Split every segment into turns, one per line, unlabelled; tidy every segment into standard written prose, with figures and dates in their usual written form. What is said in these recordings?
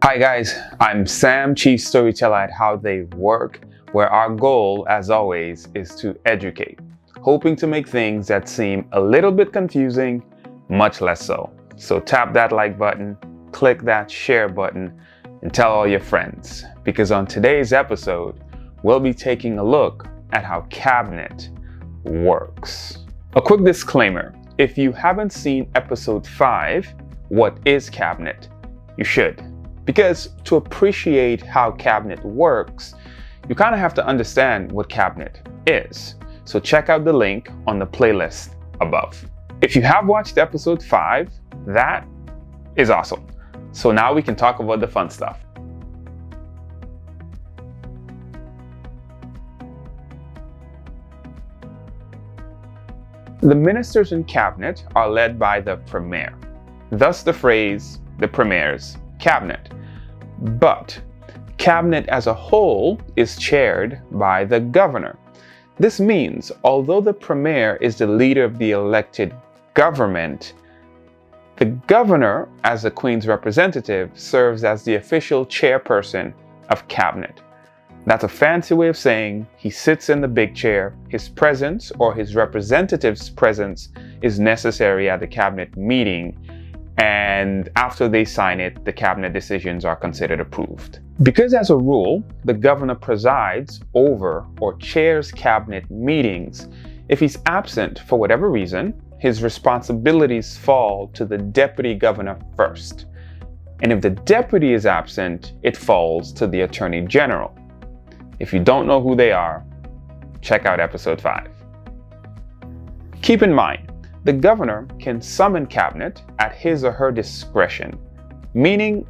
Hi guys, I'm Sam, Chief Storyteller at How They Work, where our goal, as always, is to educate, hoping to make things that seem a little bit confusing, much less so. So tap that like button, click that share button, and tell all your friends, because on today's episode, we'll be taking a look at how Cabinet works. A quick disclaimer, if you haven't seen episode 5, What is Cabinet? You should. Because to appreciate how Cabinet works, you kind of have to understand what Cabinet is. So check out the link on the playlist above. If you have watched episode 5, that is awesome. So now we can talk about the fun stuff. The ministers in Cabinet are led by the Premier. Thus the phrase, the Premier's Cabinet. But Cabinet as a whole is chaired by the Governor. This means, although the Premier is the leader of the elected government, the Governor, as the Queen's representative, serves as the official chairperson of Cabinet. That's a fancy way of saying he sits in the big chair. His presence or his representative's presence is necessary at the Cabinet meeting, and after they sign it, the Cabinet decisions are considered approved. Because as a rule, the Governor presides over or chairs Cabinet meetings, if he's absent for whatever reason, his responsibilities fall to the Deputy Governor first. And if the Deputy is absent, it falls to the Attorney General. If you don't know who they are, check out episode 5. Keep in mind, the Governor can summon Cabinet at his or her discretion, meaning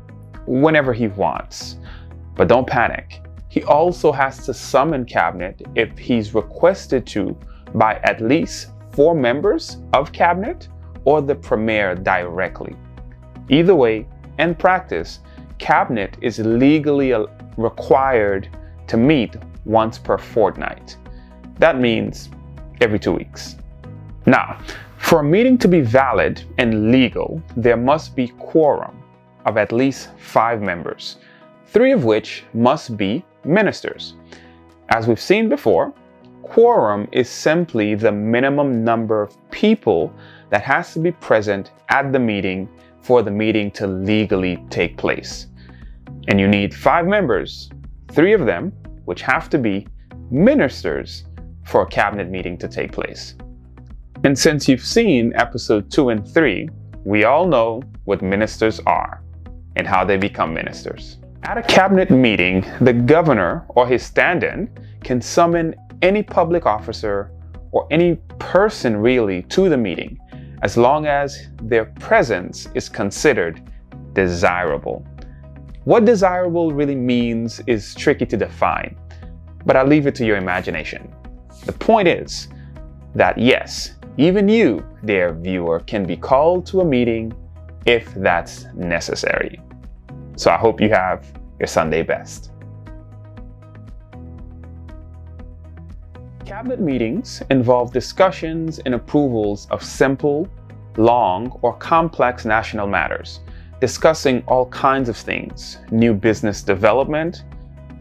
whenever he wants. But don't panic. He also has to summon Cabinet if he's requested to by at least 4 members of Cabinet or the Premier directly. Either way, in practice, Cabinet is legally required to meet once per fortnight. That means every 2 weeks. Now, for a meeting to be valid and legal, there must be quorum of at least 5 members, 3 of which must be ministers. As we've seen before, quorum is simply the minimum number of people that has to be present at the meeting for the meeting to legally take place. And you need 5 members, 3 of them, which have to be ministers for a Cabinet meeting to take place. And since you've seen episode 2 and 3, we all know what ministers are and how they become ministers. At a Cabinet meeting, the Governor or his stand-in can summon any public officer or any person really to the meeting, as long as their presence is considered desirable. What desirable really means is tricky to define, but I'll leave it to your imagination. The point is that yes, even you, dear viewer, can be called to a meeting if that's necessary. So I hope you have your Sunday best. Cabinet meetings involve discussions and approvals of simple, long, or complex national matters, discussing all kinds of things: new business development,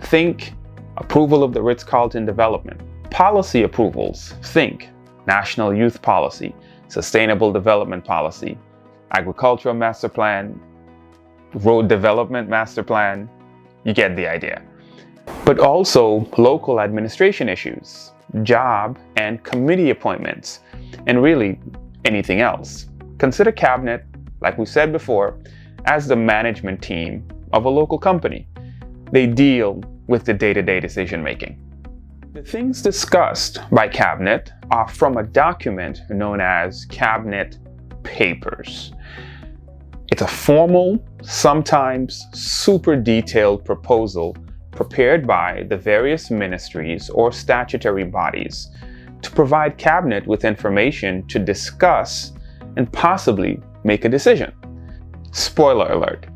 think approval of the Ritz-Carlton development, policy approvals, think National Youth Policy, Sustainable Development Policy, Agricultural Master Plan, Road Development Master Plan. You get the idea. But also local administration issues, job and committee appointments, and really anything else. Consider Cabinet, like we said before, as the management team of a local company. They deal with the day-to-day decision making. The things discussed by Cabinet are from a document known as Cabinet Papers. It's a formal, sometimes super detailed proposal prepared by the various ministries or statutory bodies to provide Cabinet with information to discuss and possibly make a decision. Spoiler alert,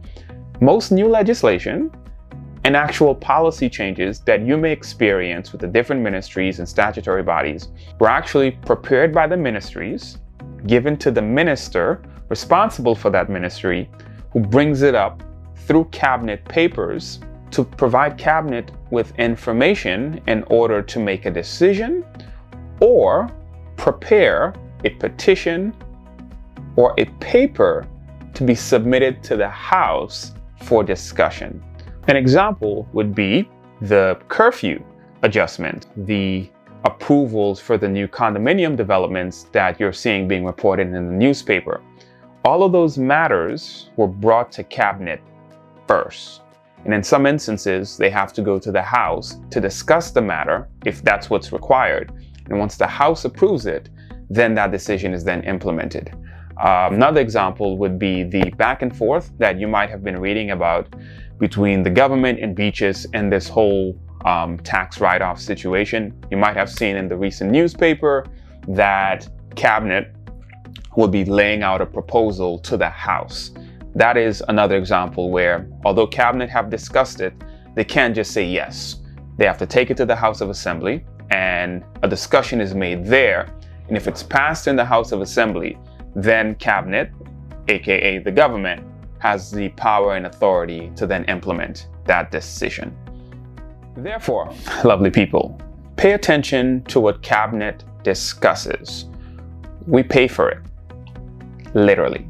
most new legislation and actual policy changes that you may experience with the different ministries and statutory bodies were actually prepared by the ministries, given to the minister responsible for that ministry, who brings it up through cabinet papers to provide cabinet with information in order to make a decision or prepare a petition or a paper to be submitted to the House for discussion. An example would be the curfew adjustment, the approvals for the new condominium developments that you're seeing being reported in the newspaper. All of those matters were brought to cabinet first. And in some instances, they have to go to the House to discuss the matter if that's what's required. And once the House approves it, then that decision is then implemented. Another example would be the back and forth that you might have been reading about between the government and beaches and this whole tax write-off situation. You might have seen in the recent newspaper that cabinet will be laying out a proposal to the House. That is another example where, although cabinet have discussed it, they can't just say yes. They have to take it to the House of Assembly and a discussion is made there. And if it's passed in the House of Assembly, then cabinet, aka the government, has the power and authority to then implement that decision. Therefore, lovely people, pay attention to what cabinet discusses. We pay for it, literally.